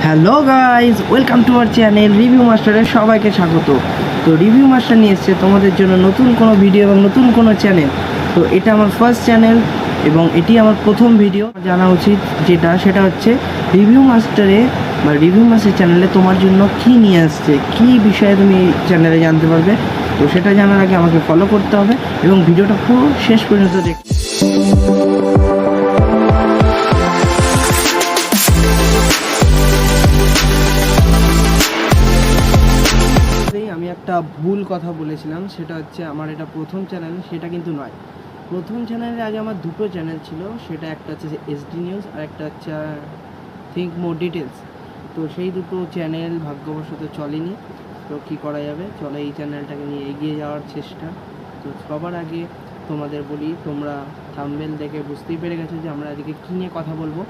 Hello guys, welcome to our channel review মাস্টারের সবাইকে স্বাগত। তো রিভিউ মাস্টার নিয়ে এসছে তোমাদের জন্য নতুন কোনো ভিডিও এবং নতুন কোনো চ্যানেল। তো এটা আমার ফার্স্ট চ্যানেল এবং এটি আমার প্রথম ভিডিও। জানা উচিত সেটা হচ্ছে রিভিউ মাস্টারে বা রিভিউ মাস্টার চ্যানেলে তোমার জন্য কী নিয়ে আসছে, কী বিষয়ে তুমি এই চ্যানেলে জানতে পারবে। তো সেটা জানার আগে আমাকে ফলো করতে হবে এবং ভিডিওটা পুরো শেষ পর্যন্ত দেখতে। আমি একটা ভুল কথা বলেছিলাম, সেটা হচ্ছে আমার এটা প্রথম চ্যানেল, সেটা কিন্তু নয়। প্রথম চ্যানেলে আগে আমার দুটো চ্যানেল ছিল, সেটা একটা হচ্ছে এসডি নিউজ আর একটা হচ্ছে থিঙ্ক মোর ডিটেলস। তো সেই দুটো চ্যানেল ভাগ্যবশত চলেনি। তো কী করা যাবে, চলো এই চ্যানেলটাকে নিয়ে এগিয়ে যাওয়ার চেষ্টা। তো সবার আগে তোমাদের বলি, তোমরা থাম্বনেল দেখে বুঝতেই পেরে গেছো যে আমরা আজকে কী নিয়ে কথা বলবো।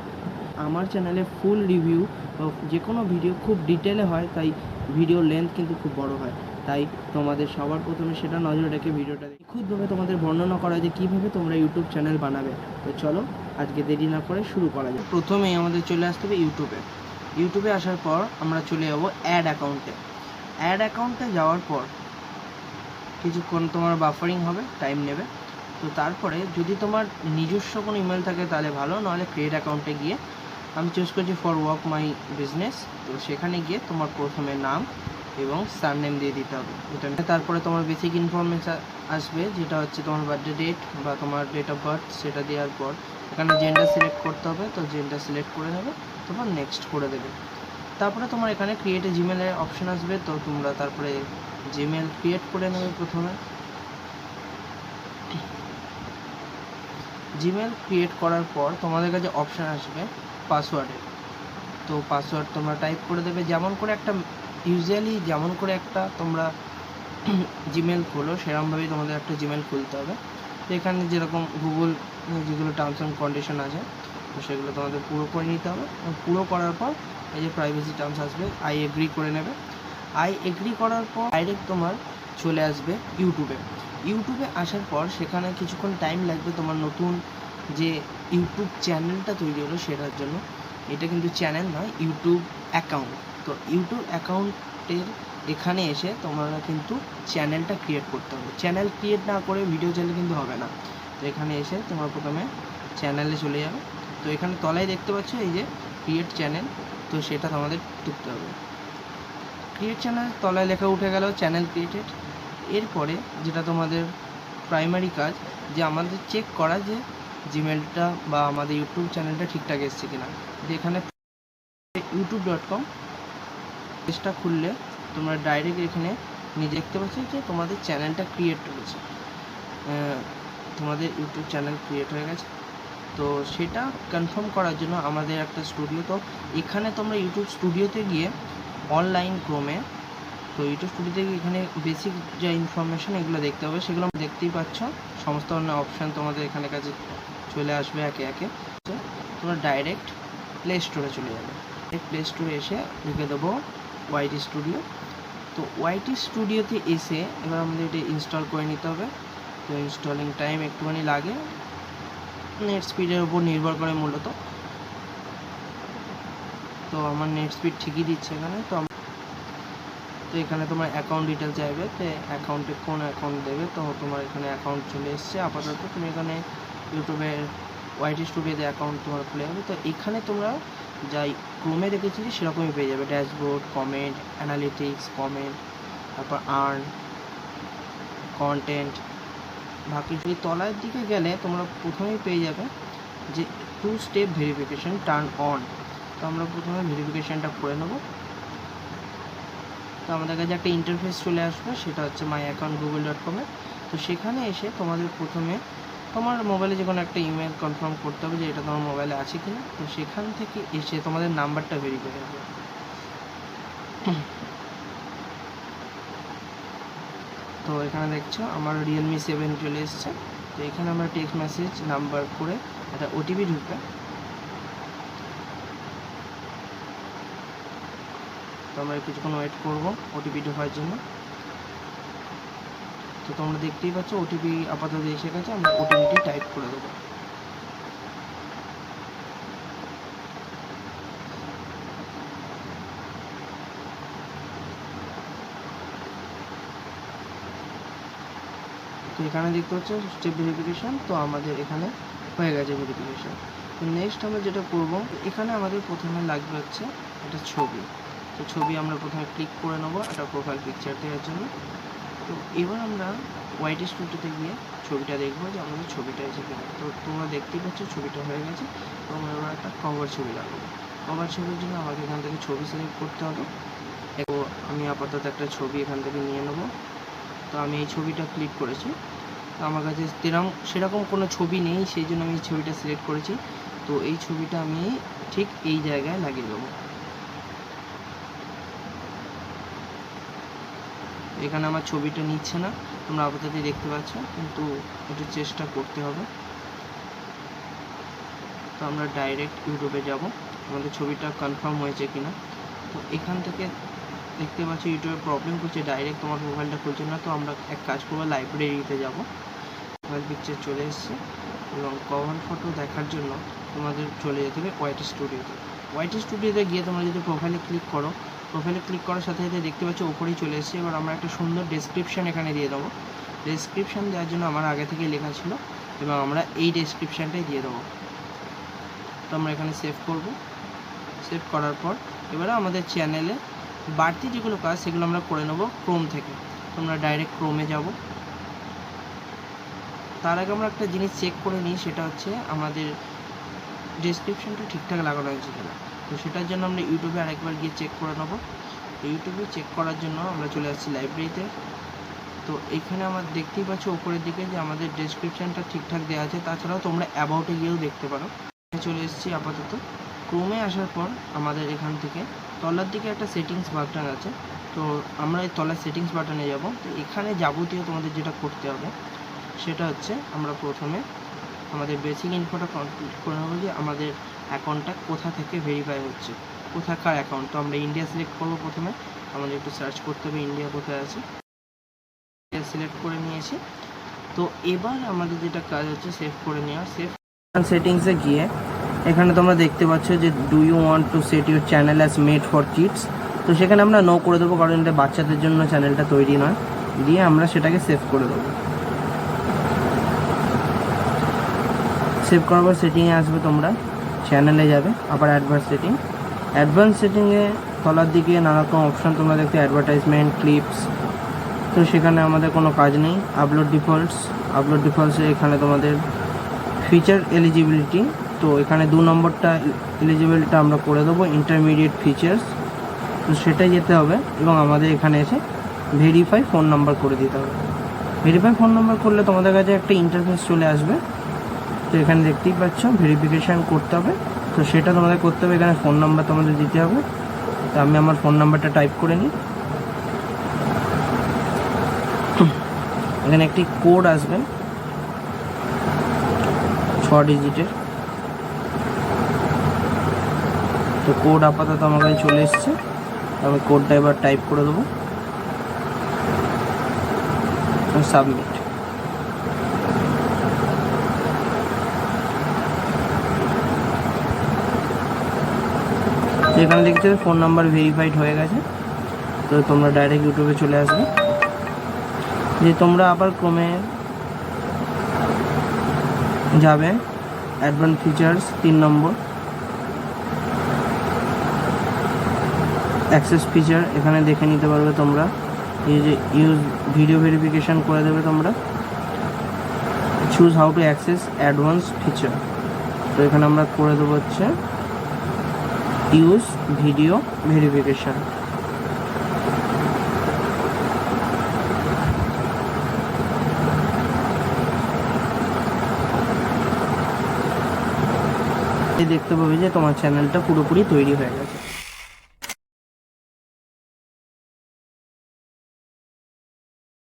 আমার চ্যানেলে ফুল রিভিউ বা যে কোনো ভিডিও খুব ডিটেলে হয়, তাই ভিডিও লেন্থ কিন্তু খুব বড় হয়। তাই তোমাদের সবার প্রথমে সেটা নজর রেখে ভিডিওটা নিখুঁতভাবে তোমাদের বর্ণনা করা যে কীভাবে তোমরা ইউটিউব চ্যানেল বানাবে। তো চলো আজকে দেরি না করে শুরু করা যায়। প্রথমেই আমাদের চলে আসতে হবে ইউটিউবে আসার পর আমরা চলে যাবো অ্যাড অ্যাকাউন্টে যাওয়ার পর কিছুক্ষণ তোমার বাফারিং হবে, টাইম নেবে। তো তারপরে যদি তোমার নিজস্ব কোনো ইমেল থাকে তাহলে ভালো, নাহলে ক্রিয়েট অ্যাকাউন্টে গিয়ে আমি চুজ করছি ফর ওয়ার্ক মাই বিজনেস। তো সেখানে গিয়ে তোমার প্রথমে নাম এবং সারনেম দিয়ে দিতে হবে। এটা তারপরে তোমার বেসিক ইনফরমেশান আসবে, যেটা হচ্ছে তোমার বার্থডে ডেট বা তোমার ডেট অফ বার্থ। সেটা দেওয়ার পর এখানে জেন্ডার সিলেক্ট করতে হবে। তো জেন্ডার সিলেক্ট করে নেবে, তোমার নেক্সট করে দেবে। তারপরে তোমার এখানে ক্রিয়েট এ জিমেলের অপশান আসবে। তো তোমরা তারপরে জিমেল ক্রিয়েট করে নেবে। প্রথমে জিমেল ক্রিয়েট করার পর তোমাদের কাছে অপশান আসবে পাসওয়ার্ডের। তো পাসওয়ার্ড তোমরা টাইপ করে দেবে, যেমন করে একটা তোমরা জিমেল খোলো সেরকমভাবেই তোমাদের একটা জিমেল খুলতে হবে। তো এখানে যেরকম গুগল যেগুলো টার্মস অ্যান্ড কন্ডিশন আছে, তো সেগুলো তোমাদের পুরো করে নিতে হবে। পুরো করার পর এই যে প্রাইভেসি টার্মস আসবে, আই এগ্রি করে নেবে। আই এগ্রি করার পর ডাইরেক্ট তোমার চলে আসবে ইউটিউবে আসার পর সেখানে কিছুক্ষণ টাইম লাগবে তোমার নতুন যে ইউটিউব চ্যানেলটা তৈরি হলো সেটার জন্য। এটা কিন্তু চ্যানেল নয়, ইউটিউব অ্যাকাউন্ট। তো ইউটিউব অ্যাকাউন্টের এখানে এসে তোমরা কিন্তু চ্যানেলটা ক্রিয়েট করতে হবে। চ্যানেল ক্রিয়েট না করে ভিডিও চ্যানেল কিন্তু হবে না। তো এখানে এসে তোমরা প্রথমে চ্যানেলে চলে যাবে। তো এখানে তলায় দেখতে পাচ্ছ এই যে ক্রিয়েট চ্যানেল, তো সেটা তোমাদের টিপতে হবে। ক্রিয়েট চ্যানেল তলায় লেখা উঠে গেল চ্যানেল ক্রিয়েটেড। এরপরে যেটা তোমাদের প্রাইমারি কাজ, যে আমাদের চেক করা যে জিমেলটা বা আমাদের ইউটিউব চ্যানেলটা ঠিকঠাক এসছে কিনা। যেখানে youtube.com পেজটা খুললে তোমরা ডাইরেক্ট এখানে দেখতে পাচ্ছ যে তোমাদের চ্যানেলটা ক্রিয়েট হয়েছে, তোমাদের ইউটিউব চ্যানেল ক্রিয়েট হয়ে গেছে। তো সেটা কনফার্ম করার জন্য আমাদের একটা স্টুডিও, তো এখানে তোমরা ইউটিউব স্টুডিওতে গিয়ে অনলাইন ক্রোমে, তো ইউটিউব স্টুডিওতে গিয়ে এখানে বেসিক যা ইনফরমেশান এগুলো দেখতে হবে, সেগুলো দেখতেই পাচ্ছ। সমস্ত অপশান তোমাদের এখানে কাছে চলে আসবে একে একে। তোমরা ডাইরেক্ট প্লে স্টোরে চলে যাবে। প্লে স্টোরে এসে লিখে দেবো ওয়াইটি স্টুডিও। তো ওয়াইটি স্টুডিওতে এসে এবার আমাদের এটা ইনস্টল করে নিতে হবে। তো ইনস্টলিং টাইম একটুখানি লাগে, নেট স্পিডের উপর নির্ভর করে মূলত। তো আমার নেট স্পিড ঠিকই দিচ্ছে এখানে। তো এখানে তোমার অ্যাকাউন্ট ডিটেল চাইবে, তো অ্যাকাউন্টে কোন অ্যাকাউন্ট দেবে। তো তোমার এখানে অ্যাকাউন্ট চলে এসছে আপাতত। তুমি এখানে ইউটিউবের ওয়াইটি স্টুডিওতে অ্যাকাউন্ট তোমার খুলে যাবে। তো এখানে তোমরা যাই ক্রোমে দেখেছিলে সেরকমই পেয়ে যাবে, ড্যাশবোর্ড, কমেন্ট, অ্যানালিটিক্স, কমেন্ট, তারপর আর্ন, কন্টেন্ট। বাকি যদি তলার দিকে গেলে তোমরা প্রথমেই পেয়ে যাবে যে 2 স্টেপ ভেরিফিকেশন টার্ন অন। তো আমরা প্রথমে ভেরিফিকেশানটা করে নেব। তো আমাদের কাছে একটা ইন্টারফেস চলে আসবে, সেটা হচ্ছে মাই অ্যাকাউন্ট google.com-এ। তো সেখানে এসে তোমাদের প্রথমে তোমার মোবাইলে যে কোনো একটা ইমেল কনফার্ম করতে হবে যে এটা তোমার মোবাইলে আছে কিনা। তো সেখান থেকে এসে তোমাদের নাম্বারটা ভেরিফাই হবে। তো এখানে দেখছো আমার রিয়েলমি 7 চলে এসছে। তো এখানে আমরা টেক্সট মেসেজ নাম্বার করে একটা ওটিপি ঢুকবে। তো আমরা কিছুক্ষণ ওয়েট করবো ওটিপি ঢোকার জন্য। তো তোমরা দেখতেই পাচ্ছ ওটিপি আপাতত এসে গেছে, আমরা ওটিপিটি টাইপ করে দেবো। তো এখানে দেখতে পাচ্ছ স্টেপ ভেরিফিকেশান, তো আমাদের এখানে হয়ে গেছে ভেরিফিকেশান। তো নেক্সট আমরা যেটা করব, এখানে আমাদের প্রথমে লাগবে হচ্ছে একটা ছবি। তো ছবি আমরা প্রথমে ক্লিক করে নেবো একটা প্রোফাইল পিকচার দেওয়ার জন্য। তো এবার আমরা ওয়াইটি স্টুডিওতে গিয়ে ছবিটা দেখবো যে আমাদের ছবিটা এসে কিনা। তো তোমরা দেখতেই পাচ্ছ ছবিটা হয়ে গেছে। তো আমরা এবার একটা কভার ছবি লাগাবো। কভার ছবির জন্য আমাকে এখান থেকে ছবি সিলেক্ট করতে হবে। তো আমি আপাতত একটা ছবি এখান থেকে নিয়ে নেবো। তো আমি এই ছবিটা ক্লিক করেছি। তো আমার কাছে সেরকম কোনো ছবি নেই, সেই জন্য আমি এই ছবিটা সিলেক্ট করেছি। তো এই ছবিটা আমি ঠিক এই জায়গায় লাগিয়ে দেবো। এখানে আমার ছবিটা নিচ্ছে না, তোমরা আপাততই দেখতে পাচ্ছ, কিন্তু একটু চেষ্টা করতে হবে। তো আমরা ডাইরেক্ট ইউটিউবে যাব, আমাদের ছবিটা কনফার্ম হয়েছে কিনা। তো এখান থেকে দেখতে পাচ্ছি ইউটিউবে প্রবলেম করছে, ডাইরেক্ট তোমার মোবাইলটা খুলছে না। তো আমরা এক কাজ করবো, লাইব্রেরিতে যাব। প্রোফাইল পিকচার চলে এসছে এবং কভার ফটো দেখার জন্য তোমাদের চলে যেতে হবে ওয়াইটি স্টুডিওতে। ওয়াইটি স্টুডিওতে গিয়ে তোমরা যদি প্রোফাইলে ক্লিক করো, প্রোফাইলে ক্লিক করার সাথে সাথে দেখতে পাচ্ছ ওপরেই চলে এসছে। এবার আমরা একটা সুন্দর ডেসক্রিপশান এখানে দিয়ে দেবো। ডেসক্রিপশান দেওয়ার জন্য আমার আগে থেকে লেখা ছিল এবং আমরা এই ডেসক্রিপশানটাই দিয়ে দেবো। তো আমরা এখানে সেভ করব। সেভ করার পর এবারে আমাদের চ্যানেলে বাড়তি যেগুলো কাজ সেগুলো আমরা করে নেব ক্রোম থেকে। তোমরা ডাইরেক্ট ক্রোমে যাব। তার আগে আমরা একটা জিনিস চেক করে নিই, সেটা হচ্ছে আমাদের ডেসক্রিপশানটা ঠিকঠাক লাগানো হয়েছে কিনা। তো সেটার জন্য আমরা ইউটিউবে আরেকবার গিয়ে চেক করে নেব। তো ইউটিউবে চেক করার জন্য আমরা চলে আসছি লাইব্রেরিতে। তো এখানে আমরা দেখতেই পাচ্ছ উপরের দিকে যে আমাদের ডেসক্রিপশানটা ঠিকঠাক দেওয়া আছে। তাছাড়াও তোমরা অ্যাবাউটে গিয়েও দেখতে পারো। চলে এসেছি আপাতত। ক্রোমে আসার পর আমাদের এখান থেকে তলার দিকে একটা সেটিংস বাটন আছে। তো আমরা এই তলার সেটিংস বাটনে যাব। তো এখানে যাবতীয় তোমাদের যেটা করতে হবে সেটা হচ্ছে আমরা প্রথমে আমাদের বেসিক ইনফোটা কমপ্লিট করে নেবো, যে আমাদের অ্যাকাউন্টটা কোথা থেকে ভেরিফাই হচ্ছে, কোথাকার অ্যাকাউন্ট। তো আমরা ইন্ডিয়া সিলেক্ট করবো প্রথমে। আমাদের একটু সার্চ করতে হবে ইন্ডিয়া কোথায় আছে। ইন্ডিয়া সিলেক্ট করে নিয়েছি। তো এবার আমাদের যেটা কাজ হচ্ছে সেভ করে নেওয়া। সেভ সেটিংসে গিয়ে এখানে তোমরা দেখতে পাচ্ছ যে do you want to set your channel as made for kids. তো সেখানে আমরা নো করে দেবো, কারণ এটা বাচ্চাদের জন্য চ্যানেলটা তৈরি নয়। দিয়ে আমরা সেটাকে সেভ করে দেবো। সেভ করার পর সেটিংয়ে আসবে, তোমরা চ্যানেলে যাবে, আবার অ্যাডভান্স সেটিংয়ে তলার দিকে নানা রকম অপশান তোমরা দেখতে, অ্যাডভার্টাইজমেন্ট, ক্লিপস। তো সেখানে আমাদের কোনো কাজ নেই। আপলোড ডিফল্টসে এখানে তোমাদের ফিচার এলিজিবিলিটি, তো এখানে 2 নম্বরটা এলিজিবিলিটিটা আমরা করে দেবো, ইন্টারমিডিয়েট ফিচার্স। তো সেটাই যেতে হবে এবং আমাদের এখানে এসে ভেরিফাই ফোন নাম্বার করে দিতে হবে। ভেরিফাই ফোন নাম্বার করলে তোমাদের কাছে একটা ইন্টারফেস চলে আসবে। তো এখানে দেখতেই পাচ্ছ ভেরিফিকেশান করতে হবে। তো সেটা তোমাদের করতে হবে, এখানে ফোন নাম্বার তোমাদের দিতে হবে। তো আমি আমার ফোন নাম্বারটা টাইপ করে নিই। এখানে একটি কোড আসবে 6 ডিজিটের। তো কোড আপাতত আমার কাছে চলে এসছে। আমি কোডটা এবার টাইপ করে দেবো, সাবমিট। এখানে দেখতে ফোন নাম্বার ভেরিফাইড হয়ে গেছে। তো তোমরা ডাইরেক্ট ইউটিউবে চলে আসবে। যে তোমরা আবার ক্রমে যাবে, অ্যাডভান্স ফিচার্স 3 নম্বর, অ্যাক্সেস ফিচার। এখানে দেখে নিতে পারবে তোমরা। এই যে ইউজ ভিডিও ভেরিফিকেশান করে দেবে তোমরা। Choose how to access advance feature. তো এখানে আমরা করে দেবো হচ্ছে ইউজ ভিডিও ভেরিফিকেশান। দেখতে পাবে যে তোমার চ্যানেলটা পুরোপুরি তৈরি হয়ে গেছে।